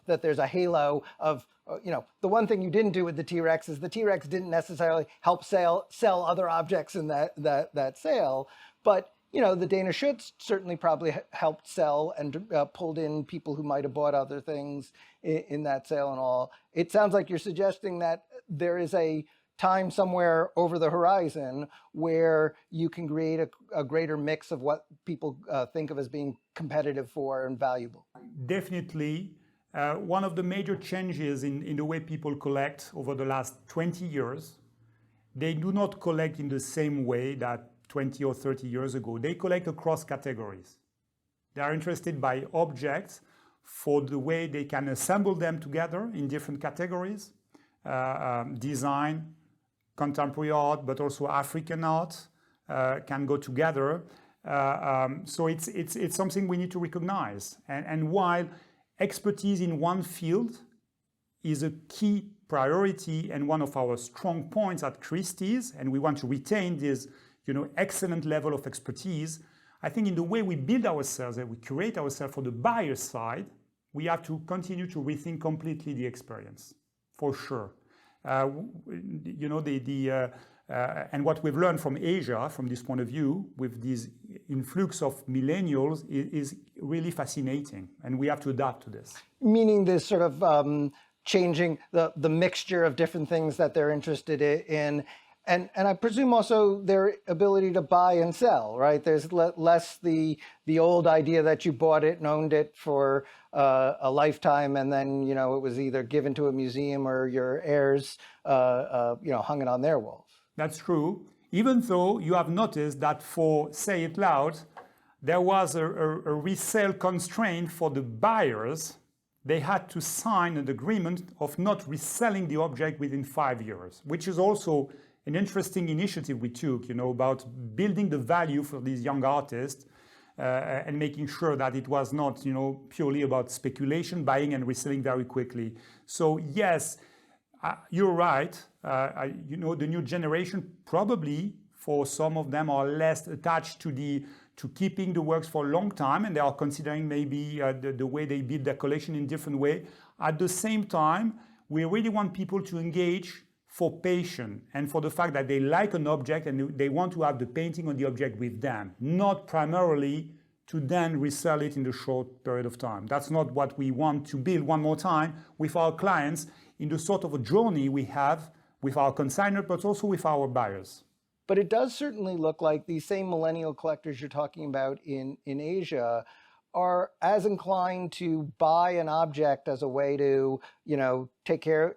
that there's a halo of, the one thing you didn't do with the T-Rex is the T-Rex didn't necessarily help sell other objects in that sale, but the Dana Schutz certainly probably helped sell and pulled in people who might have bought other things in that sale and all. It sounds like you're suggesting that there is a time somewhere over the horizon where you can create a greater mix of what people think of as being competitive for and valuable. Definitely. One of the major changes in the way people collect over the last 20 years, they do not collect in the same way that 20 or 30 years ago. They collect across categories. They are interested by objects for the way they can assemble them together in different categories, design, contemporary art, but also African art can go together. So it's something we need to recognize. And while expertise in one field is a key priority and one of our strong points at Christie's, and we want to retain this excellent level of expertise, I think in the way we build ourselves and we curate ourselves for the buyer side, we have to continue to rethink completely the experience, for sure. And what we've learned from Asia, from this point of view, with this influx of millennials, is really fascinating, and we have to adapt to this. Meaning this sort of changing the mixture of different things that they're interested in, and I presume also their ability to buy and sell, right? There's less the old idea that you bought it and owned it for a lifetime, and then it was either given to a museum or your heirs hung it on their walls. That's true. Even though you have noticed that for Say It Loud, there was a resale constraint for the buyers. They had to sign an agreement of not reselling the object within 5 years, which is also an interesting initiative we took, about building the value for these young artists and making sure that it was not, purely about speculation, buying and reselling very quickly. So yes, you're right. The new generation probably, for some of them, are less attached to keeping the works for a long time, and they are considering maybe the way they build their collection in different way. At the same time, we really want people to engage for passion and for the fact that they like an object and they want to have the painting on the object with them, not primarily to then resell it in the short period of time. That's not what we want to build one more time with our clients in the sort of a journey we have with our consignor, but also with our buyers. But it does certainly look like these same millennial collectors you're talking about in Asia are as inclined to buy an object as a way to, take care,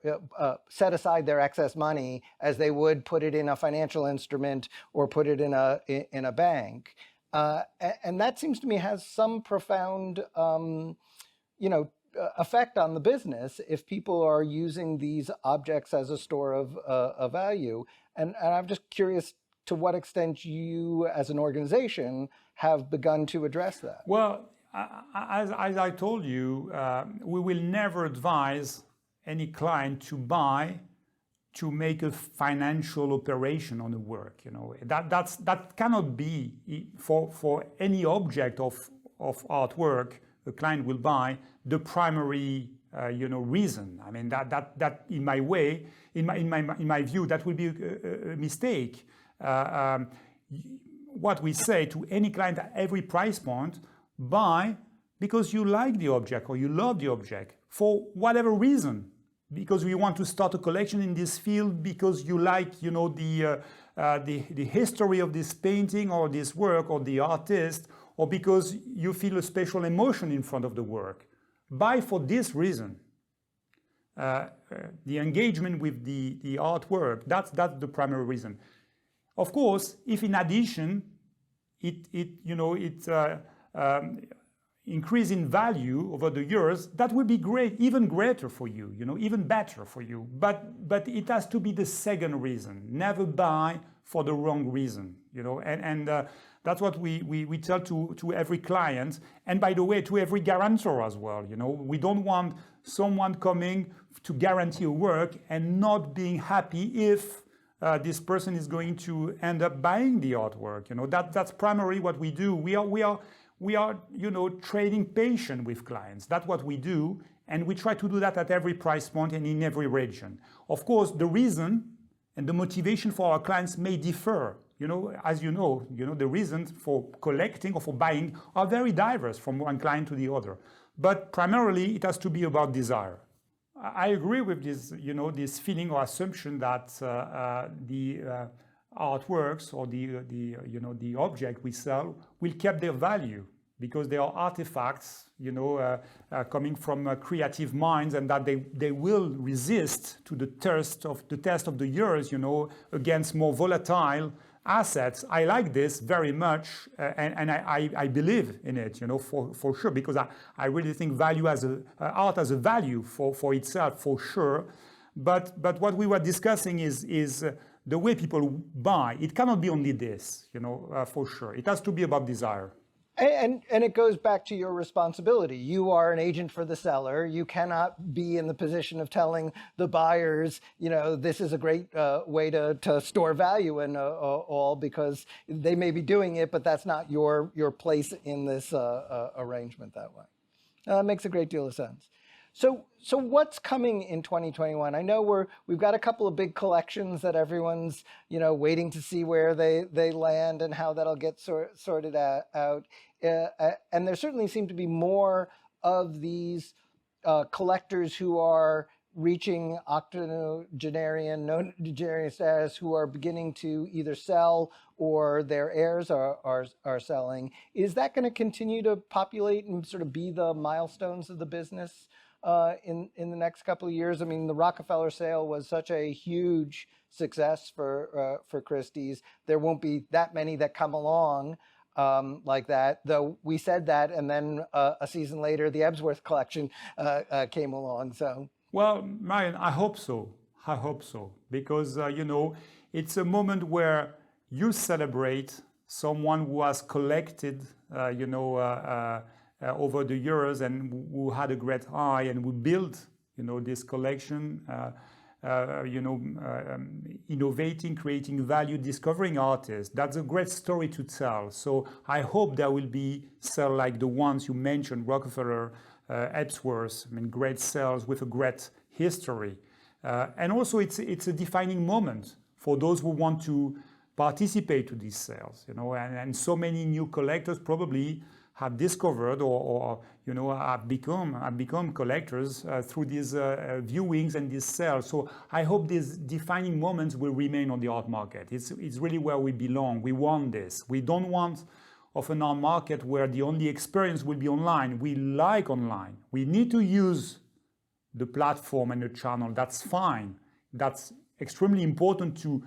set aside their excess money as they would put it in a financial instrument or put it in a bank. And that seems to me has some profound, effect on the business if people are using these objects as a store of value. And I'm just curious to what extent you as an organization have begun to address that. Well, as I told you, we will never advise any client to buy to make a financial operation on the work. That cannot be for any object of artwork a client will buy the primary reason. I mean that in my way, in my view, that will be a mistake. What we say to any client at every price point, buy because you like the object or you love the object for whatever reason. Because we want to start a collection in this field, because you like, the history of this painting or this work or the artist, or because you feel a special emotion in front of the work. Buy for this reason. The engagement with the artwork, that's the primary reason. Of course, if in addition it increase in value over the years, that would be great, even greater for you, even better for you. But it has to be the second reason. Never buy for the wrong reason, and that's what we tell to every client, and by the way, to every guarantor as well. We don't want someone coming to guarantee a work and not being happy if this person is going to end up buying the artwork. That's primarily what we do. We are trading patience with clients. That's what we do, and we try to do that at every price point and in every region. Of course, the reason and the motivation for our clients may differ. As the reasons for collecting or for buying are very diverse from one client to the other. But primarily, it has to be about desire. I agree with this, this feeling or assumption that the artworks or the object we sell will keep their value, because they are artifacts, coming from creative minds, and that they will resist to the test of the years, against more volatile assets. I like this very much, and I believe in it, for sure, because I really think art has a value for itself, for sure. But what we were discussing is the way people buy. It cannot be only this, for sure. It has to be about desire. And it goes back to your responsibility. You are an agent for the seller. You cannot be in the position of telling the buyers, this is a great way to store value and all, because they may be doing it, but that's not your place in this arrangement that way. That makes a great deal of sense. So what's coming in 2021? I know we've got a couple of big collections that everyone's waiting to see where they land and how that'll get sorted out. And there certainly seem to be more of these collectors who are reaching octogenarian, nonagenarian status, who are beginning to either sell or their heirs are selling. Is that going to continue to populate and sort of be the milestones of the business in the next couple of years? I mean, the Rockefeller sale was such a huge success for Christie's. There won't be that many that come along like that, though we said that, and then a season later, the Ebsworth collection came along. So, well, Marian, I hope so. Because it's a moment where you celebrate someone who has collected, over the years, and who had a great eye, and who built, this collection, innovating, creating value, discovering artists. That's a great story to tell. So I hope there will be sales like the ones you mentioned, Rockefeller, Ebsworth. I mean, great sales with a great history. And also it's a defining moment for those who want to participate to these sales, and so many new collectors probably have discovered or have become collectors through these viewings and these sales. So I hope these defining moments will remain on the art market. It's really where we belong. We want this. We don't want of an art market where the only experience will be online. We like online. We need to use the platform and the channel. That's fine. That's extremely important to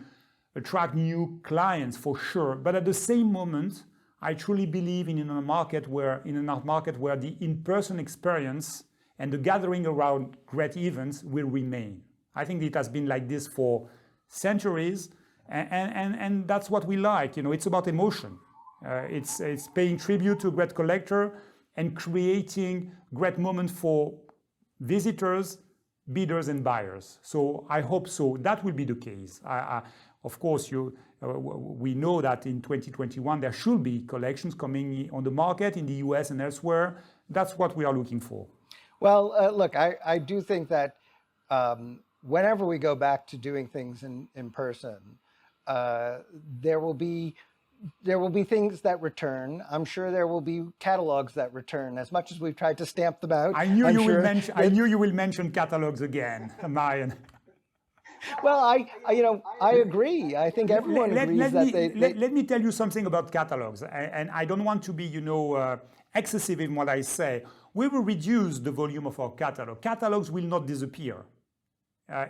attract new clients, for sure. But at the same moment, I truly believe in an art market where the in-person experience and the gathering around great events will remain. I think it has been like this for centuries, and that's what we like. It's about emotion. It's paying tribute to a great collector and creating great moments for visitors bidders and buyers. So I hope so. That will be the case. Of course, we know that in 2021 there should be collections coming on the market in the US and elsewhere. That's what we are looking for. Well, look, I do think that whenever we go back to doing things in person, there will be things that return. I'm sure there will be catalogs that return. As much as we've tried to stamp them out, I knew you will mention catalogs again, Marion. Well, I agree. I think everyone agrees that Let me tell you something about catalogs, and I don't want to be, excessive in what I say. We will reduce the volume of our catalog. Catalogs will not disappear.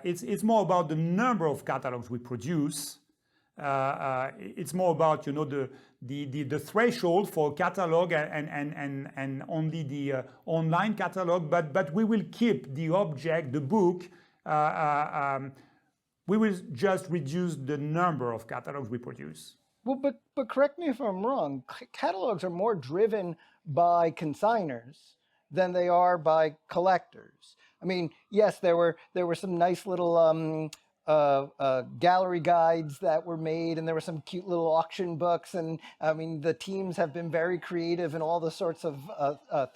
It's more about the number of catalogs we produce. It's more about the threshold for catalog and only the online catalog. But we will keep the object, the book. We will just reduce the number of catalogs we produce. Well, but correct me if I'm wrong. Catalogs are more driven by consigners than they are by collectors. I mean, yes, there were some nice little gallery guides that were made, and there were some cute little auction books, and I mean, the teams have been very creative in all the sorts of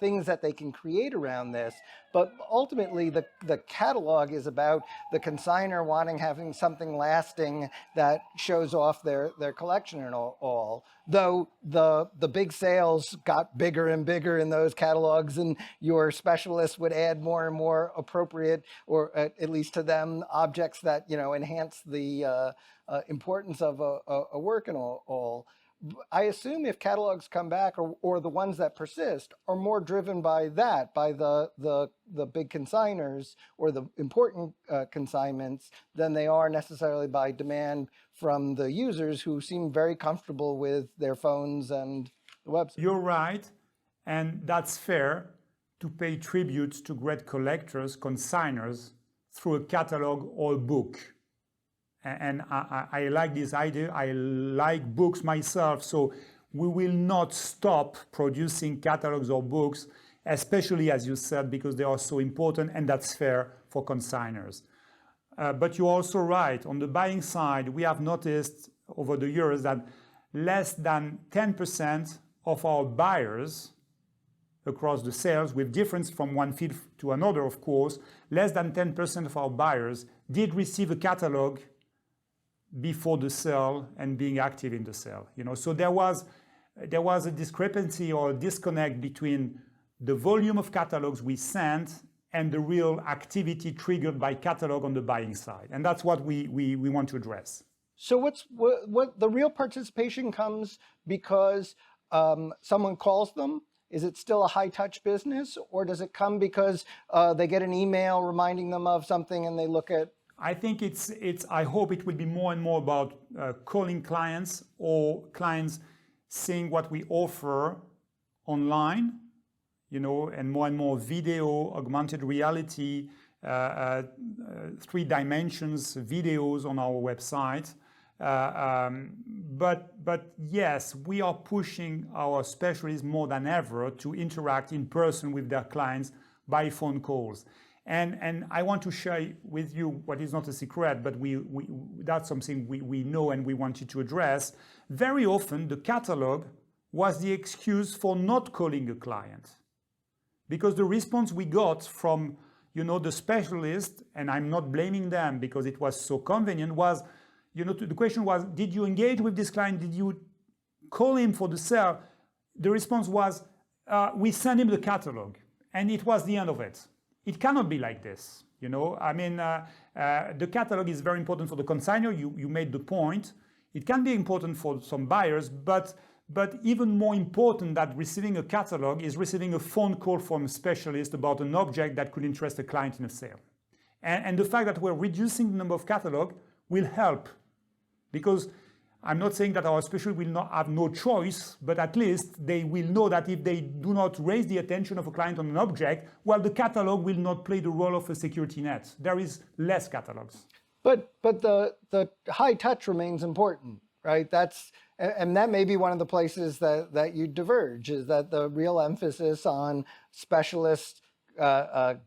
things that they can create around this. But ultimately, the catalog is about the consigner having something lasting that shows off their collection and all. Though the big sales got bigger and bigger in those catalogs, and your specialists would add more and more appropriate, or at least to them, objects that enhance the importance of a work and all. I assume if catalogs come back, or the ones that persist, are more driven by that, by the big consigners or the important consignments, than they are necessarily by demand from the users, who seem very comfortable with their phones and the website. You're right, and that's fair to pay tribute to great collectors, consigners, through a catalog or a book. And I like this idea. I like books myself, so we will not stop producing catalogs or books, especially, as you said, because they are so important, and that's fair for consigners. But you're also right. On the buying side, we have noticed over the years that less than 10% of our buyers across the sales, with difference from one field to another, of course, less than 10% of our buyers did receive a catalog before the sale and being active in the sale. So there was a discrepancy or a disconnect between the volume of catalogs we sent and the real activity triggered by catalog on the buying side, and that's what we want to address. So what the real participation comes because someone calls them? Is it still a high-touch business, or does it come because they get an email reminding them of something and they look at? I think I hope it will be more and more about calling clients, or clients seeing what we offer online, and more video, augmented reality, 3 dimensions videos on our website. But yes, we are pushing our specialists more than ever to interact in person with their clients by phone calls. And I want to share with you what is not a secret, but that's something we know and we wanted to address. Very often, the catalog was the excuse for not calling a client, because the response we got from the specialist, and I'm not blaming them because it was so convenient, was the question was, did you engage with this client? Did you call him for the sale? The response was, we sent him the catalog, and it was the end of it. It cannot be like this, I mean, the catalog is very important for the consignor. You made the point. It can be important for some buyers, but even more important than receiving a catalog is receiving a phone call from a specialist about an object that could interest a client in a sale. And the fact that we're reducing the number of catalog will help, because I'm not saying that our specialists will not have no choice, but at least they will know that if they do not raise the attention of a client on an object, well, the catalog will not play the role of a security net. There is less catalogs. But the high touch remains important, right? And that may be one of the places that you diverge, is that the real emphasis on specialist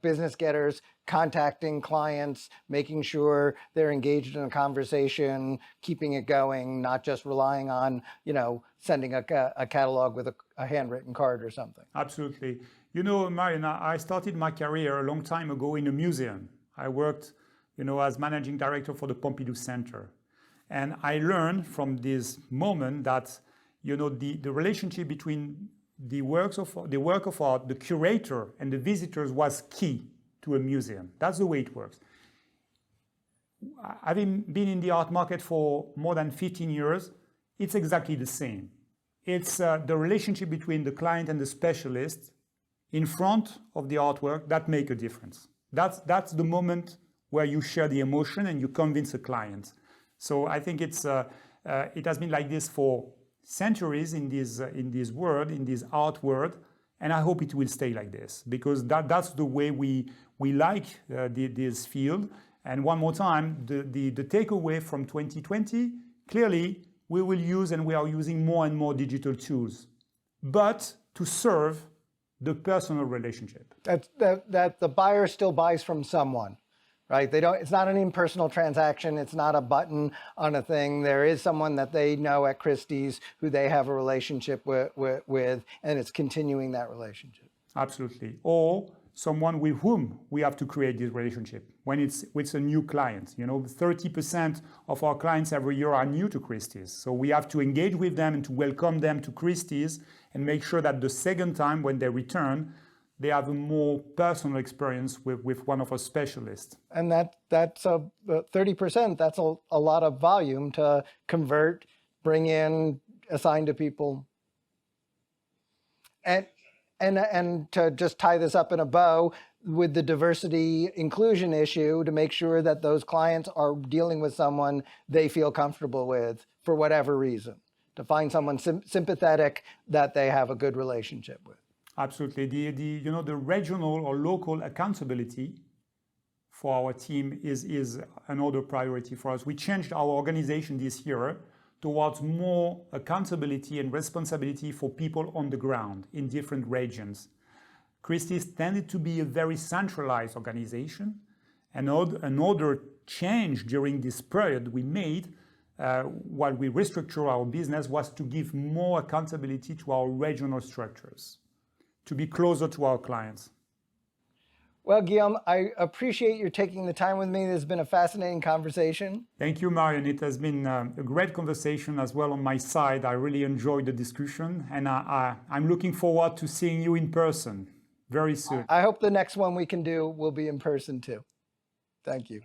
business getters contacting clients, making sure they're engaged in a conversation, keeping it going, not just relying on, sending a catalog with a handwritten card or something. Absolutely. Marion, I started my career a long time ago in a museum. I worked, as managing director for the Pompidou Center. And I learned from this moment that, the relationship between the work of art, the curator and the visitors was key to a museum. That's the way it works. Having been in the art market for more than 15 years, it's exactly the same. It's the relationship between the client and the specialist in front of the artwork that make a difference. That's the moment where you share the emotion and you convince a client. So I think it has been like this for centuries in this world, in this art world, and I hope it will stay like this because that's the way we like this field. And one more time, the takeaway from 2020, clearly we will use and we are using more and more digital tools, but to serve the personal relationship. That the buyer still buys from someone, right? It's not an impersonal transaction. It's not a button on a thing. There is someone that they know at Christie's who they have a relationship with, and it's continuing that relationship. Absolutely. Or someone with whom we have to create this relationship. When it's a new client, 30% of our clients every year are new to Christie's. So we have to engage with them and to welcome them to Christie's and make sure that the second time when they return, they have a more personal experience with one of our specialists. And that's 30%. That's a lot of volume to convert, bring in, assign to people. And to just tie this up in a bow with the diversity inclusion issue, to make sure that those clients are dealing with someone they feel comfortable with for whatever reason, to find someone sympathetic that they have a good relationship with. Absolutely. The regional or local accountability for our team is another priority for us. We changed our organization this year towards more accountability and responsibility for people on the ground in different regions. Christie's tended to be a very centralized organization. Another change during this period we made while we restructured our business was to give more accountability to our regional structures, to be closer to our clients. Well, Guillaume, I appreciate you taking the time with me. This has been a fascinating conversation. Thank you, Marion. It has been a great conversation as well on my side. I really enjoyed the discussion, and I'm looking forward to seeing you in person very soon. I hope the next one we can do will be in person too. Thank you.